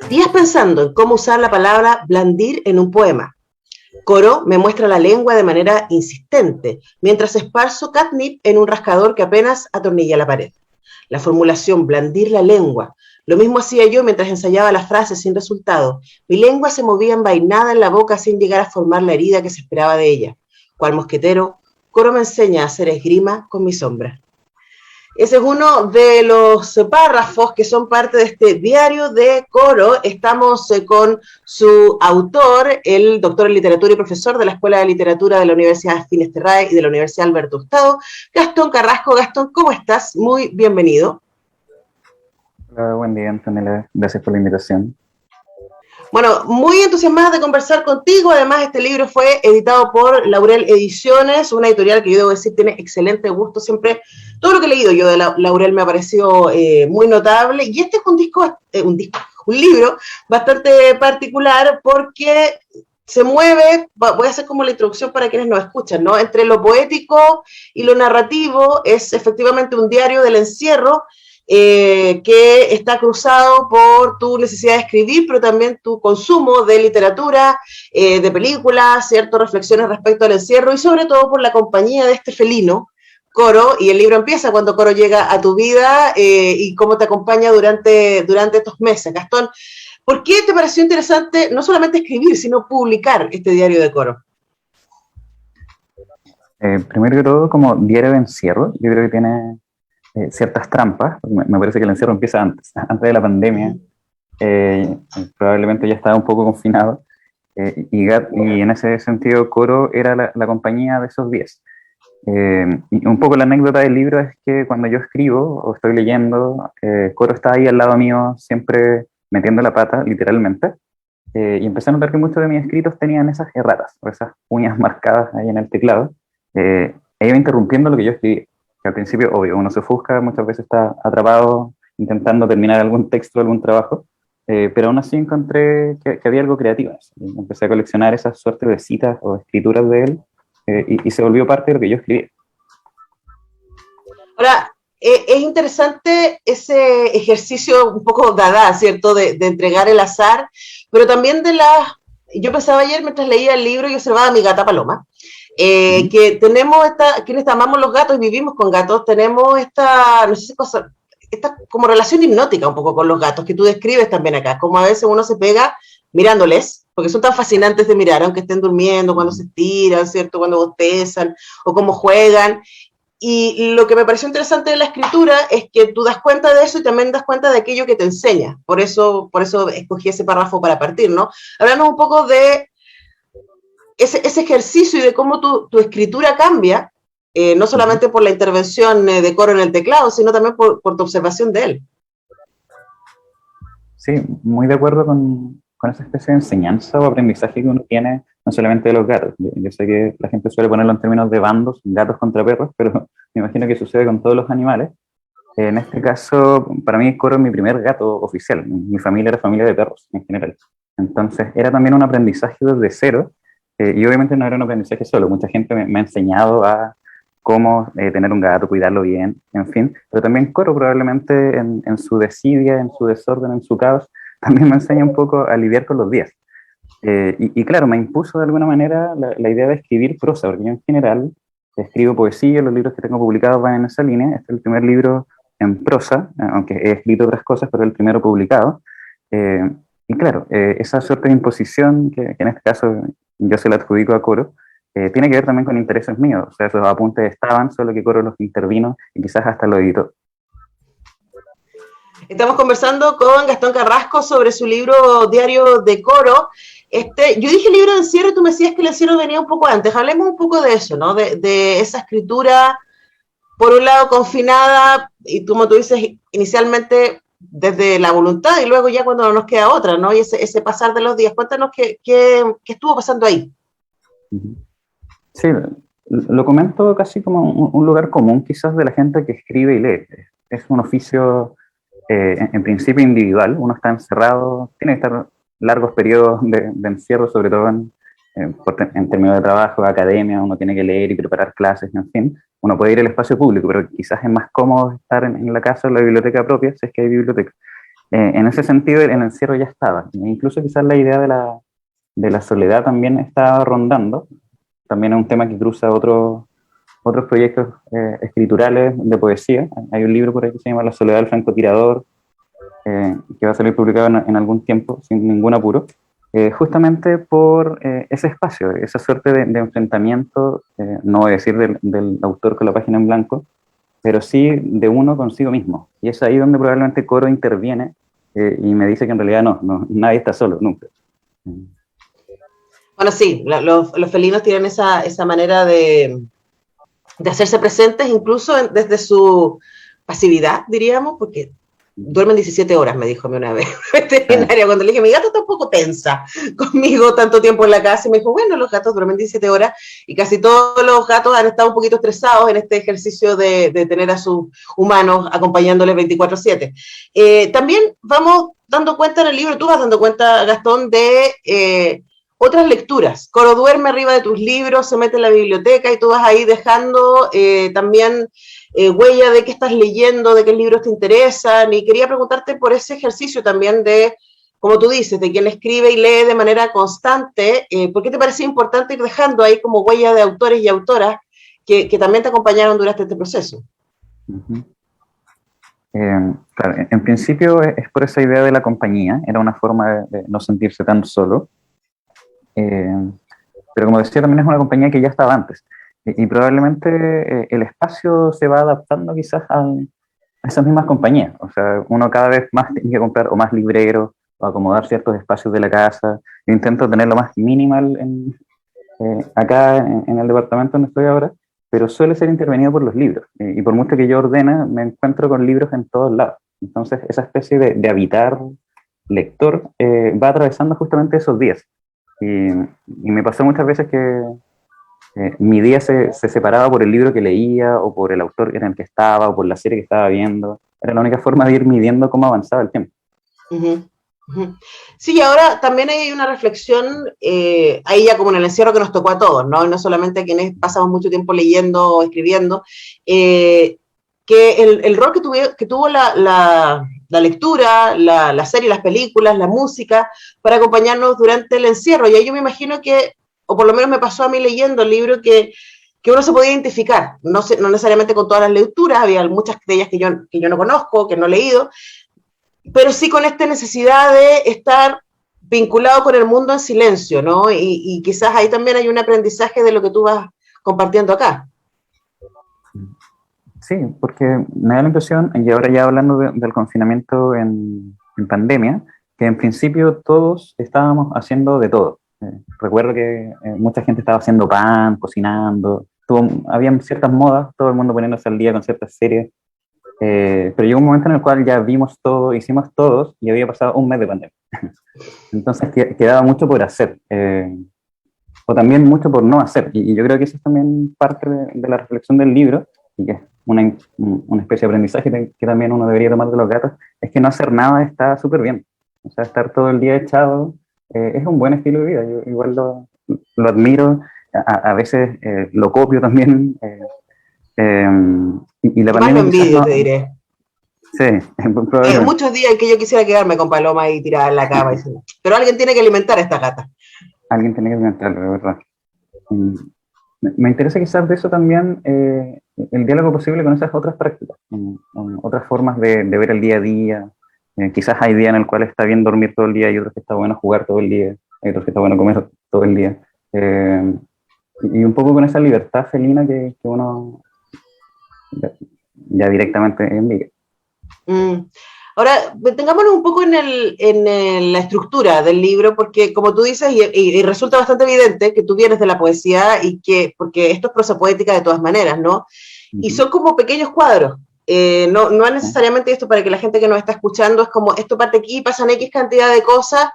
Días pensando en cómo usar la palabra blandir en un poema. Coro me muestra la lengua de manera insistente, mientras esparzo catnip en un rascador que apenas atornilla la pared. La formulación blandir la lengua. Lo mismo hacía yo mientras ensayaba las frases sin resultado. Mi lengua se movía envainada en la boca sin llegar a formar la herida que se esperaba de ella. Cual mosquetero, Coro me enseña a hacer esgrima con mi sombra. Ese es uno de los párrafos que son parte de este diario de Coro. Estamos con su autor, el doctor en literatura y profesor de la Escuela de Literatura de la Universidad Finisterrae y de la Universidad Alberto Hurtado, Gastón Carrasco. Gastón, ¿cómo estás? Muy bienvenido. Hola, buen día, Antonella. Gracias por la invitación. Bueno, muy entusiasmada de conversar contigo. Además, este libro fue editado por Laurel Ediciones, una editorial que yo debo decir tiene excelente gusto. Siempre, todo lo que he leído yo de Laurel me ha parecido muy notable. Y este es un libro bastante particular porque se mueve, voy a hacer como la introducción para quienes nos escuchan, ¿no? Entre lo poético y lo narrativo. Es efectivamente un diario del encierro, que está cruzado por tu necesidad de escribir, pero también tu consumo de literatura, de películas, ciertas reflexiones respecto al encierro y sobre todo por la compañía de este felino, Coro, y el libro empieza cuando Coro llega a tu vida y cómo te acompaña durante estos meses. Gastón, ¿por qué te pareció interesante no solamente escribir, sino publicar este diario de Coro? Primero que todo, como diario de encierro, yo creo que tiene ciertas trampas. Me parece que el encierro empieza antes de la pandemia. Eh, Probablemente ya estaba un poco confinado. Y en ese sentido, Coro era la compañía de esos días. Y un poco la anécdota del libro es que cuando yo escribo o estoy leyendo, Coro está ahí al lado mío, siempre metiendo la pata, literalmente. Y empecé a notar que muchos de mis escritos tenían esas erratas, o esas uñas marcadas ahí en el teclado. E iba interrumpiendo lo que yo escribía. Que al principio, obvio, uno se ofusca, muchas veces está atrapado intentando terminar algún texto, algún trabajo, pero aún así encontré que había algo creativo. Empecé a coleccionar esas suertes de citas o escrituras de él, y se volvió parte de lo que yo escribía. Ahora, es interesante ese ejercicio un poco dada, ¿cierto? De entregar el azar, pero también de las... Yo pensaba ayer mientras leía el libro y observaba a mi gata Paloma, que tenemos quienes amamos los gatos y vivimos con gatos, tenemos esta, no sé si cosa, esta como relación hipnótica un poco con los gatos, que tú describes también acá, como a veces uno se pega mirándoles, porque son tan fascinantes de mirar, aunque estén durmiendo, cuando se estiran, ¿cierto? Cuando bostezan, o cómo juegan. Y lo que me pareció interesante de la escritura es que tú das cuenta de eso y también das cuenta de aquello que te enseña. Por eso escogí ese párrafo para partir, ¿no? Hablamos un poco de ese ejercicio y de cómo tu escritura cambia, no solamente por la intervención de Coro en el teclado, sino también por tu observación de él. Sí, muy de acuerdo con esa especie de enseñanza o aprendizaje que uno tiene, no solamente de los gatos. Yo sé que la gente suele ponerlo en términos de bandos, gatos contra perros, pero me imagino que sucede con todos los animales. En este caso, para mí, Coro es mi primer gato oficial. Mi familia era familia de perros en general. Entonces, era también un aprendizaje desde cero. Y obviamente no era un aprendizaje solo. Mucha gente me ha enseñado a cómo tener un gato, cuidarlo bien, en fin. Pero también Coro probablemente en su desidia, en su desorden, en su caos, también me enseña un poco a lidiar con los días. Y claro, me impuso de alguna manera la idea de escribir prosa, porque yo en general escribo poesía, los libros que tengo publicados van en esa línea. Este es el primer libro en prosa, aunque he escrito otras cosas, pero el primero publicado. Y claro, esa suerte de imposición, que en este caso yo se la adjudico a Coro, tiene que ver también con intereses míos. O sea, esos apuntes estaban, solo que Coro los intervino y quizás hasta lo editó. Estamos conversando con Gastón Carrasco sobre su libro Diario de Coro. Yo dije libro de encierro y tú me decías que el encierro venía un poco antes. Hablemos un poco de eso, ¿no? De esa escritura, por un lado confinada, y como tú dices, inicialmente desde la voluntad y luego ya cuando no nos queda otra, ¿no? Y ese pasar de los días. Cuéntanos qué estuvo pasando ahí. Sí, lo comento casi como un lugar común quizás de la gente que escribe y lee. Es un oficio en principio individual, uno está encerrado, tiene que estar largos periodos de encierro, sobre todo en términos de trabajo, de academia, uno tiene que leer y preparar clases, en fin. Uno puede ir al espacio público, pero quizás es más cómodo estar en la casa o en la biblioteca propia, si es que hay biblioteca. En ese sentido, el encierro ya estaba. E incluso quizás la idea de la soledad también está rondando. También es un tema que cruza otros proyectos escriturales de poesía. Hay un libro por ahí que se llama La soledad del francotirador, que va a salir publicado en algún tiempo, sin ningún apuro, justamente por ese espacio, esa suerte de enfrentamiento, no voy a decir del autor con la página en blanco, pero sí de uno consigo mismo. Y es ahí donde probablemente Coro interviene y me dice que en realidad nadie está solo, nunca. Bueno, sí, los felinos tienen esa manera de hacerse presentes incluso desde su pasividad, diríamos, porque duermen 17 horas, me dijo a mí una vez veterinaria, cuando le dije, mi gato tampoco tensa conmigo tanto tiempo en la casa, y me dijo, bueno, los gatos duermen 17 horas, y casi todos los gatos han estado un poquito estresados en este ejercicio de tener a sus humanos acompañándoles 24/7. También vamos dando cuenta en el libro, tú vas dando cuenta, Gastón, de otras lecturas. Coro duerme arriba de tus libros, se mete en la biblioteca y tú vas ahí dejando también huella de qué estás leyendo, de qué libros te interesan, y quería preguntarte por ese ejercicio también de, como tú dices, de quien escribe y lee de manera constante, ¿por qué te parece importante ir dejando ahí como huella de autores y autoras que también te acompañaron durante este proceso? Uh-huh. Claro, en principio es por esa idea de la compañía, era una forma de no sentirse tan solo, pero como decía, también es una compañía que ya estaba antes. Y probablemente el espacio se va adaptando quizás a esas mismas compañías. O sea, uno cada vez más tiene que comprar o más libreros o acomodar ciertos espacios de la casa. Yo intento tener lo más minimal acá en el departamento donde estoy ahora, pero suele ser intervenido por los libros. Y por mucho que yo ordene, me encuentro con libros en todos lados. Entonces, esa especie de habitar lector va atravesando justamente esos días. Y me pasó muchas veces que mi día se separaba por el libro que leía, o por el autor en el que estaba, o por la serie que estaba viendo. Era la única forma de ir midiendo cómo avanzaba el tiempo. Uh-huh. Uh-huh. Sí, y ahora también hay una reflexión, ahí ya como en el encierro que nos tocó a todos, ¿no? Y no solamente a quienes pasamos mucho tiempo leyendo o escribiendo, que el rol que tuvo la lectura, la serie, las películas, la música, para acompañarnos durante el encierro. Y ahí yo me imagino que, o por lo menos me pasó a mí leyendo el libro, que uno se podía identificar, no necesariamente con todas las lecturas, había muchas de ellas que yo no conozco, que no he leído, pero sí con esta necesidad de estar vinculado con el mundo en silencio, ¿no? Y quizás ahí también hay un aprendizaje de lo que tú vas compartiendo acá. Sí, porque me da la impresión, y ahora ya hablando del confinamiento en pandemia, que en principio todos estábamos haciendo de todo. Recuerdo que mucha gente estaba haciendo pan, cocinando, habían ciertas modas, todo el mundo poniéndose al día con ciertas series, pero llegó un momento en el cual ya vimos todo, hicimos todos, y había pasado un mes de pandemia. Entonces quedaba mucho por hacer, o también mucho por no hacer, y yo creo que eso es también parte de la reflexión del libro, y que es una especie de aprendizaje que también uno debería tomar de los gatos, es que no hacer nada está súper bien. O sea, estar todo el día echado es un buen estilo de vida. Yo igual lo admiro, a veces lo copio también. Y la Más lo pandemia envidio, no, te diré. sí, probablemente. Muchos días en que yo quisiera quedarme con Paloma y tirada en la cama. Pero alguien tiene que alimentar a esta gata. Alguien tiene que comentarlo, de verdad. Me interesa quizás de eso también el diálogo posible con esas otras prácticas, con otras formas de ver el día a día. Quizás hay días en el cual está bien dormir todo el día, y otros que está bueno jugar todo el día, hay otros que está bueno comer todo el día. Y un poco con esa libertad felina que uno ya directamente envidia. Ahora, tengámonos un poco en la estructura del libro, porque como tú dices, y resulta bastante evidente que tú vienes de la poesía, porque esto es prosa poética de todas maneras, ¿no? Y son como pequeños cuadros. No es necesariamente esto para que la gente que nos está escuchando, es como esto parte aquí, pasan X cantidad de cosas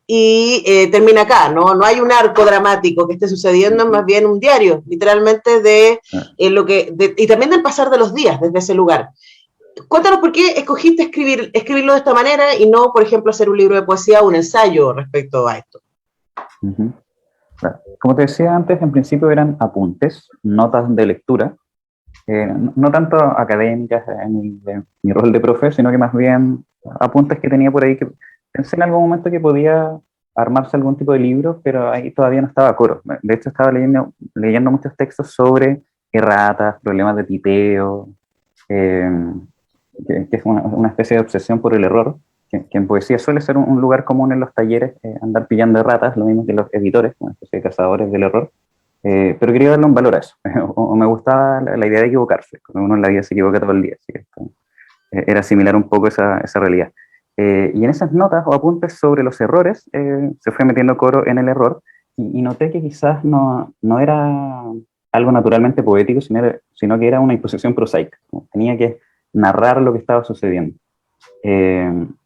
y termina acá, ¿no? No hay un arco dramático que esté sucediendo, es más bien un diario, literalmente y también del pasar de los días desde ese lugar. Cuéntanos por qué escogiste escribirlo de esta manera y no, por ejemplo, hacer un libro de poesía o un ensayo respecto a esto. Claro. Como te decía antes, en principio eran apuntes, notas de lectura, no tanto académicas en mi rol de profe, sino que más bien apuntes que tenía por ahí que pensé en algún momento que podía armarse algún tipo de libro, pero ahí todavía no estaba Coro. De hecho, estaba leyendo muchos textos sobre erratas, problemas de tipeo, eh, que es una especie de obsesión por el error, que en poesía suele ser un lugar común en los talleres, andar pillando erratas, lo mismo que los editores, una especie de cazadores del error. Pero quería darle un valor a eso, o me gustaba la idea de equivocarse, cuando uno en la vida se equivoca todo el día, así que era similar un poco esa realidad. Y en esas notas o apuntes sobre los errores, se fue metiendo Coro en el error, y noté que quizás no era algo naturalmente poético, sino que era una imposición prosaica, tenía que narrar lo que estaba sucediendo.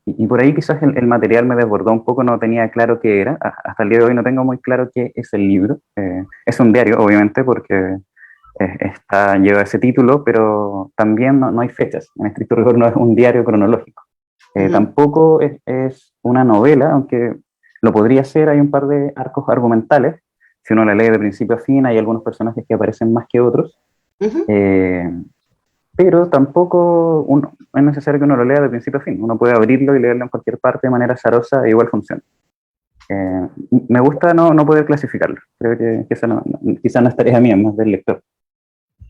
Y por ahí quizás el material me desbordó un poco, no tenía claro qué era. Hasta el día de hoy no tengo muy claro qué es el libro. Es un diario, obviamente, porque lleva ese título, pero también no hay fechas. En estricto rigor no es un diario cronológico. Tampoco es una novela, aunque lo podría ser. Hay un par de arcos argumentales. Si uno la lee de principio a fin, hay algunos personajes que aparecen más que otros. Pero tampoco es necesario que uno lo lea de principio a fin. Uno puede abrirlo y leerlo en cualquier parte de manera azarosa e igual funciona. Me gusta no poder clasificarlo. Creo que esa quizás no es tarea mía, más del lector.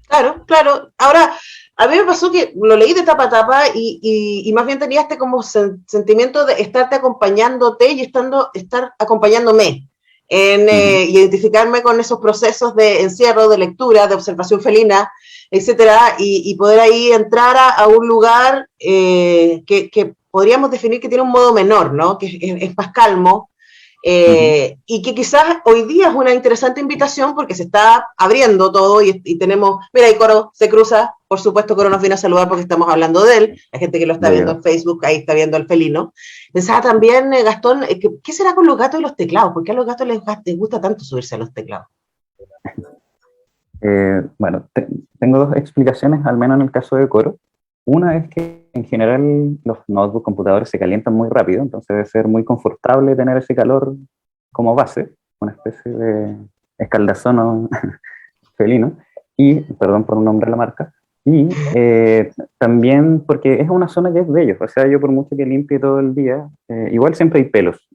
Claro, claro. Ahora, a mí me pasó que lo leí de tapa a tapa y más bien tenía este como sentimiento de estarte acompañándote y estar acompañándome en identificarme con esos procesos de encierro, de lectura, de observación felina, etcétera, y poder ahí entrar a un lugar que podríamos definir que tiene un modo menor, ¿no? Que es más calmo, y que quizás hoy día es una interesante invitación porque se está abriendo todo y tenemos, mira, ahí Coro se cruza, por supuesto Coro nos viene a saludar porque estamos hablando de él, la gente que lo está viendo en Facebook, ahí está viendo al felino. Pensaba también, Gastón, ¿qué será con los gatos y los teclados? ¿Por qué a los gatos les gusta tanto subirse a los teclados? Bueno, tengo dos explicaciones, al menos en el caso de Coro. Una es que en general los notebooks, computadores se calientan muy rápido, entonces debe ser muy confortable tener ese calor como base, una especie de escaldazón felino, y, perdón por no nombrar la marca, y también porque es una zona que es de ellos, o sea, yo por mucho que limpie todo el día, igual siempre hay pelos.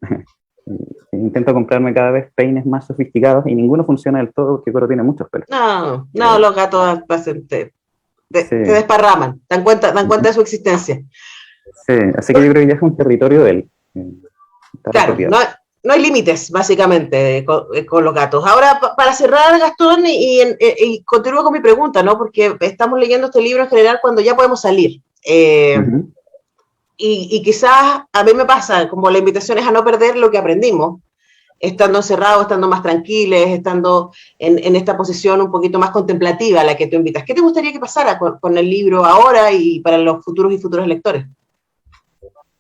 Intento comprarme cada vez peines más sofisticados y ninguno funciona del todo porque Coro tiene muchos pelos. No, los gatos te desparraman, dan cuenta de su existencia. Sí, así que yo creo que ya es un territorio de él. Claro, no hay límites, básicamente, con los gatos. Ahora, para cerrar, Gastón, y continúo con mi pregunta, ¿no? Porque estamos leyendo este libro en general cuando ya podemos salir. Y quizás a mí me pasa, como la invitación es a no perder lo que aprendimos, estando encerrados, estando más tranquilos, estando en esta posición un poquito más contemplativa a la que tú invitas. ¿Qué te gustaría que pasara con el libro ahora y para los futuros y futuras lectores?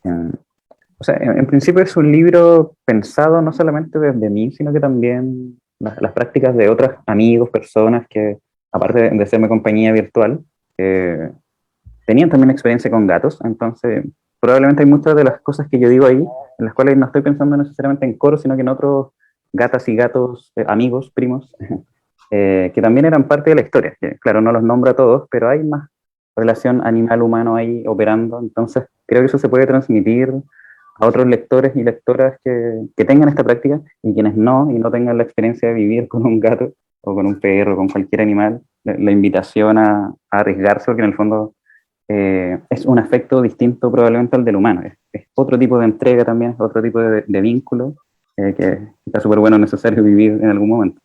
O sea, en principio es un libro pensado no solamente desde mí, sino que también las prácticas de otros amigos, personas que, aparte de serme compañía virtual, tenían también experiencia con gatos. Entonces, probablemente hay muchas de las cosas que yo digo ahí, en las cuales no estoy pensando necesariamente en Coro, sino que en otros gatas y gatos, amigos, primos, que también eran parte de la historia. Que, claro, no los nombro a todos, pero hay más relación animal-humano ahí operando. Entonces, creo que eso se puede transmitir a otros lectores y lectoras que tengan esta práctica, y quienes no tengan la experiencia de vivir con un gato o con un perro, con cualquier animal, la invitación a arriesgarse, porque en el fondo es un afecto distinto probablemente al del humano. Es otro tipo de entrega también, es otro tipo de vínculo que está súper bueno, necesario vivir en algún momento.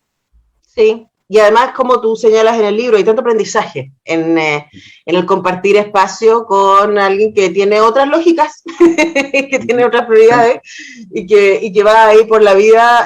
Sí, y además, como tú señalas en el libro, hay tanto aprendizaje en el compartir espacio con alguien que tiene otras lógicas, que tiene otras prioridades y que va ahí por la vida.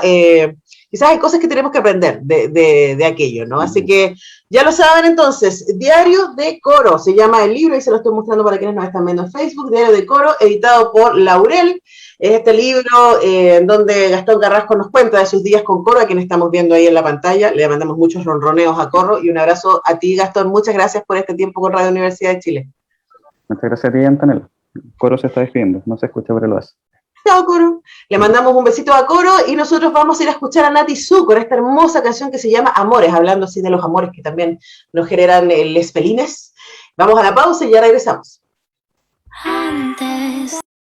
Quizás hay cosas que tenemos que aprender de aquello, ¿no? Así que ya lo saben entonces, Diario de Coro, se llama el libro y se lo estoy mostrando para quienes nos están viendo en Facebook, Diario de Coro, editado por Laurel. Es este libro en donde Gastón Carrasco nos cuenta de sus días con Coro, a quien estamos viendo ahí en la pantalla. Le mandamos muchos ronroneos a Coro y un abrazo a ti, Gastón. Muchas gracias por este tiempo con Radio Universidad de Chile. Muchas gracias a ti, Antonella. Coro se está despidiendo, no se escucha, pero lo hace. Chao, Coro. Le mandamos un besito a Coro y nosotros vamos a ir a escuchar a Nati Su con esta hermosa canción que se llama Amores, hablando así de los amores que también nos generan les felines. Vamos a la pausa y ya regresamos. Antes